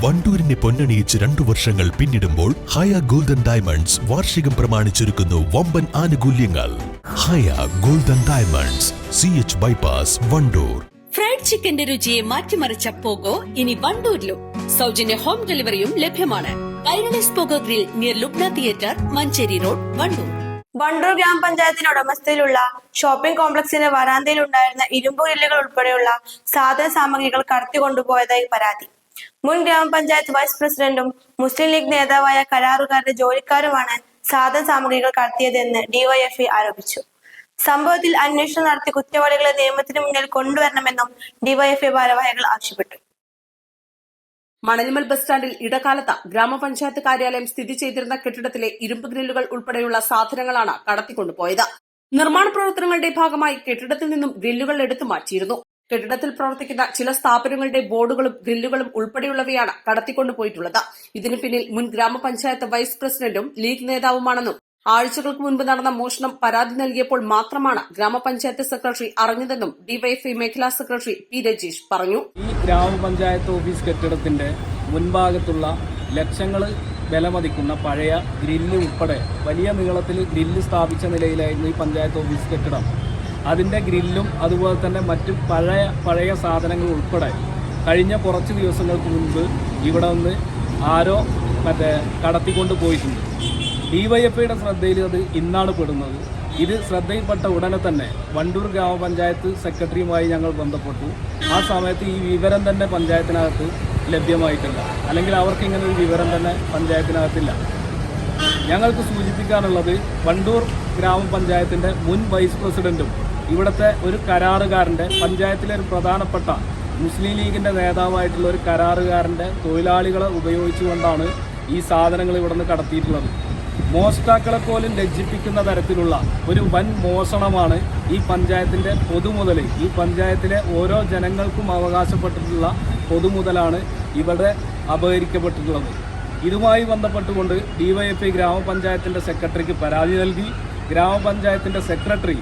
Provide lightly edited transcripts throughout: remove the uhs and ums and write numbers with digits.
വണ്ടൂരിനെ പൊന്നണിയിച്ച് 2 വർഷങ്ങൾ പിന്നിടുമ്പോൾ ഹയ golden diamonds വാർഷികം പ്രമാണിച്ചൊരുക്കുന്നു വമ്പൻ ആനുകൂല്യങ്ങൾ. Haya golden diamonds, CH bypass, Wandoor. Fried ചിക്കന്റെ രുചിയെ മാറ്റിമറിച്ച പോഗോ ഇനി വണ്ടൂരിലും. സൗജന്യ ഹോം ഡെലിവറിയും ലഭ്യമാണ്. Kairali's pogo grill near Lubna theatre, Manjeri road, Wandoor. Wandoor ഗ്രാമപഞ്ചായത്തിന്റെ ഉടമസ്ഥയിലുള്ള ഷോപ്പിംഗ് കോംപ്ലക്സിന്റെ വരാന്തയിൽ ഉണ്ടായിരുന്ന ഇരുമ്പ് ഗ്രില്ലുകൾ ഉൾപ്പെടെയുള്ള സാധന സാമഗ്രികൾ കടത്തിക്കൊണ്ടുപോയതായി പരാതി. മുൻ ഗ്രാമപഞ്ചായത്ത് വൈസ് പ്രസിഡന്റും മുസ്ലിം ലീഗ് നേതാവായ കരാറുകാരുടെ ജോലിക്കാരുമാണ് സാധന സാമഗ്രികൾ കടത്തിയതെന്ന് ഡിവൈഎഫ്ഐ ആരോപിച്ചു. സംഭവത്തിൽ അന്വേഷണം നടത്തി കുറ്റവാളികളെ നിയമത്തിന് മുന്നിൽ കൊണ്ടുവരണമെന്നും ഡിവൈഎഫ്ഐ ഭാരവാഹികൾ ആവശ്യപ്പെട്ടു. മണലിമൽ ബസ് സ്റ്റാൻഡിൽ ഇടക്കാലത്ത് ഗ്രാമപഞ്ചായത്ത് കാര്യാലയം സ്ഥിതി ചെയ്തിരുന്ന കെട്ടിടത്തിലെ ഇരുമ്പ് ഗ്രില്ലുകൾ ഉൾപ്പെടെയുള്ള സാധനങ്ങളാണ് കടത്തിക്കൊണ്ടുപോയത്. നിർമ്മാണ പ്രവർത്തനങ്ങളുടെ ഭാഗമായി കെട്ടിടത്തിൽ നിന്നും ഗ്രില്ലുകൾ എടുത്തു മാറ്റിയിരുന്നു. കെട്ടിടത്തിൽ പ്രവർത്തിക്കുന്ന ചില സ്ഥാപനങ്ങളുടെ ബോർഡുകളും ഗ്രില്ലുകളും ഉൾപ്പെടെയുള്ളവയാണ് കടത്തിക്കൊണ്ടുപോയിട്ടുള്ളത്. ഇതിനു പിന്നിൽ മുൻ ഗ്രാമപഞ്ചായത്ത് വൈസ് പ്രസിഡന്റും ലീഗ് നേതാവുമാണെന്നും ആഴ്ചകൾക്ക് മുൻപ് നടന്ന മോഷണം പരാതി നൽകിയപ്പോൾ മാത്രമാണ് ഗ്രാമപഞ്ചായത്ത് സെക്രട്ടറി അറിഞ്ഞതെന്നും ഡിവൈഎഫ്ഐ മേഖലാ സെക്രട്ടറി പി രജീഷ് പറഞ്ഞു. ഈ ഗ്രാമപഞ്ചായത്ത് ഓഫീസ് കെട്ടിടത്തിന്റെ മുൻഭാഗത്തുള്ള ലക്ഷങ്ങൾ വിലമതിക്കുന്ന പഴയ ഗ്രില്ല് ഉൾപ്പെടെ വലിയ നീളത്തിൽ ഗ്രില്ല് സ്ഥാപിച്ച നിലയിലായിരുന്നു ഈ പഞ്ചായത്ത് ഓഫീസ് കെട്ടിടം. അതിൻ്റെ ഗ്രില്ലും അതുപോലെ തന്നെ മറ്റു പഴയ സാധനങ്ങൾ ഉൾപ്പെടെ കഴിഞ്ഞ കുറച്ച് ദിവസങ്ങൾക്ക് മുൻപ് ഇവിടെ നിന്ന് ആരോ കടത്തിക്കൊണ്ട് പോയിട്ടുണ്ട്. ഡിവൈഎഫ്ഐയുടെ ശ്രദ്ധയിൽ അത് ഇന്നാണ് പെടുന്നത്. ഇത് ശ്രദ്ധയിൽപ്പെട്ട ഉടനെ തന്നെ വണ്ടൂർ ഗ്രാമപഞ്ചായത്ത് സെക്രട്ടറിയുമായി ഞങ്ങൾ ബന്ധപ്പെട്ടു. ആ സമയത്ത് ഈ വിവരം തന്നെ പഞ്ചായത്തിനകത്ത് ലഭ്യമായിട്ടില്ല, അല്ലെങ്കിൽ അവർക്ക് ഇങ്ങനെ ഒരു വിവരം തന്നെ പഞ്ചായത്തിനകത്തില്ല. ഞങ്ങൾക്ക് സൂചിപ്പിക്കാനുള്ളത്, വണ്ടൂർ ഗ്രാമപഞ്ചായത്തിൻ്റെ മുൻ വൈസ് പ്രസിഡന്റും ഇവിടുത്തെ ഒരു കരാറുകാരൻ്റെ, പഞ്ചായത്തിലെ ഒരു പ്രധാനപ്പെട്ട മുസ്ലിം ലീഗിൻ്റെ നേതാവായിട്ടുള്ള ഒരു കരാറുകാരൻ്റെ തൊഴിലാളികളെ ഉപയോഗിച്ചുകൊണ്ടാണ് ഈ സാധനങ്ങൾ ഇവിടെ നിന്ന് കടത്തിയിട്ടുള്ളത്. മോഷ്ടാക്കളെ പോലും ലജ്ജിപ്പിക്കുന്ന തരത്തിലുള്ള ഒരു വൻ മോഷണമാണ് ഈ പഞ്ചായത്തിൻ്റെ പൊതുമുതൽ, ഈ പഞ്ചായത്തിലെ ഓരോ ജനങ്ങൾക്കും അവകാശപ്പെട്ടിട്ടുള്ള പൊതുമുതലാണ് ഇവിടെ അപഹരിക്കപ്പെട്ടിട്ടുള്ളത്. ഇതുമായി ബന്ധപ്പെട്ടുകൊണ്ട് ഡിവൈഎഫ്ഐ ഗ്രാമപഞ്ചായത്തിൻ്റെ സെക്രട്ടറിക്ക് പരാതി നൽകി. ഗ്രാമപഞ്ചായത്തിൻ്റെ സെക്രട്ടറി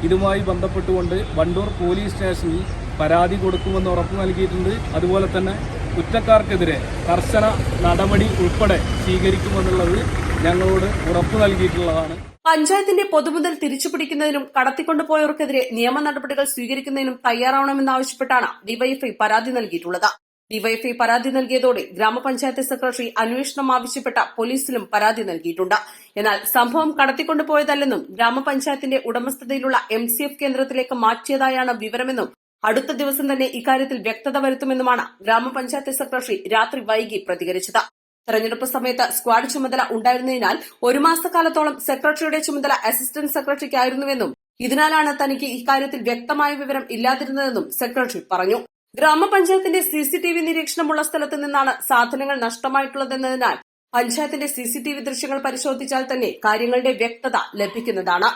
ഇതുമായി ബന്ധപ്പെട്ടുകൊണ്ട് വണ്ടൂർ പോലീസ് സ്റ്റേഷനിൽ പരാതി കൊടുക്കുമെന്ന് ഉറപ്പ് നൽകിയിട്ടുണ്ട്. അതുപോലെ തന്നെ കുറ്റക്കാർക്കെതിരെ കർശന നടപടി ഉൾപ്പെടെ സ്വീകരിക്കുമെന്നുള്ളത് ഞങ്ങളോട് ഉറപ്പു നൽകിയിട്ടുള്ളതാണ്. പഞ്ചായത്തിന്റെ പൊതുമുതൽ തിരിച്ചുപിടിക്കുന്നതിനും കടത്തിക്കൊണ്ടുപോയവർക്കെതിരെ നിയമ നടപടികൾ സ്വീകരിക്കുന്നതിനും തയ്യാറാവണമെന്നാവശ്യപ്പെട്ടാണ് ഡിവൈഎഫ്ഐ പരാതി നൽകിയിട്ടുള്ളത്. ഡിവൈഎഫ്ഐ പരാതി നൽകിയതോടെ ഗ്രാമപഞ്ചായത്ത് സെക്രട്ടറി അന്വേഷണം ആവശ്യപ്പെട്ട പോലീസിലും പരാതി നൽകിയിട്ടുണ്ട്. എന്നാൽ സംഭവം കടത്തിക്കൊണ്ടുപോയതല്ലെന്നും ഗ്രാമപഞ്ചായത്തിന്റെ ഉടമസ്ഥതയിലുള്ള MCF കേന്ദ്രത്തിലേക്ക് മാറ്റിയതായാണ് വിവരമെന്നും അടുത്ത ദിവസം തന്നെ ഇക്കാര്യത്തിൽ വ്യക്തത വരുത്തുമെന്നുമാണ് ഗ്രാമപഞ്ചായത്ത് സെക്രട്ടറി രാത്രി വൈകി പ്രതികരിച്ചത്. തെരഞ്ഞെടുപ്പ് സമയത്ത് സ്ക്വാഡ് ചുമതല ഉണ്ടായിരുന്നതിനാൽ 1 മാസക്കാലത്തോളം സെക്രട്ടറിയുടെ ചുമതല അസിസ്റ്റന്റ് സെക്രട്ടറിക്കായിരുന്നുവെന്നും ഇതിനാലാണ് തനിക്ക് ഇക്കാര്യത്തിൽ വ്യക്തമായ വിവരം ഇല്ലാതിരുന്നതെന്നും സെക്രട്ടറി പറഞ്ഞു. ഗ്രാമപഞ്ചായത്തിന്റെ CCTV നിരീക്ഷണമുള്ള സ്ഥലത്ത് നിന്നാണ് സാധനങ്ങൾ നഷ്ടമായിട്ടുള്ളതെന്നതിനാൽ പഞ്ചായത്തിന്റെ CCTV ദൃശ്യങ്ങൾ പരിശോധിച്ചാൽ തന്നെ കാര്യങ്ങളുടെ വ്യക്തത ലഭിക്കുന്നതാണ്.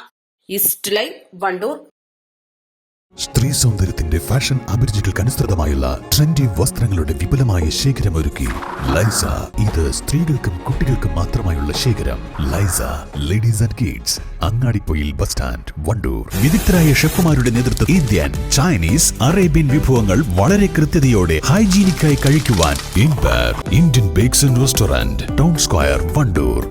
East live, Wandoor. സ്ത്രീ സൗന്ദര്യത്തിന്റെ ഫാഷൻ അഭിരുചികൾക്കനുസൃതമായുള്ള ട്രെൻഡി വസ്ത്രങ്ങളുടെ വിപുലമായ ശേഖരമൊരുക്കി ലൈസ. ഇത് സ്ത്രീകൾക്കും കുട്ടികൾക്കും മാത്രമായുള്ള ശേഖരം. ലൈസ ladies and kids, Angadipoyil bus stand, Wandoor. വിദഗ്ധരായ ഷെഫുമാരുടെ നേതൃത്വം ഇന്ത്യൻ, ചൈനീസ്, അറേബ്യൻ വിഭവങ്ങൾ വളരെ കൃത്യതയോടെ ഹൈജീനിക്കായി കഴിക്കുവാൻ Empire Indian bakes and restaurant, town square, Wandoor.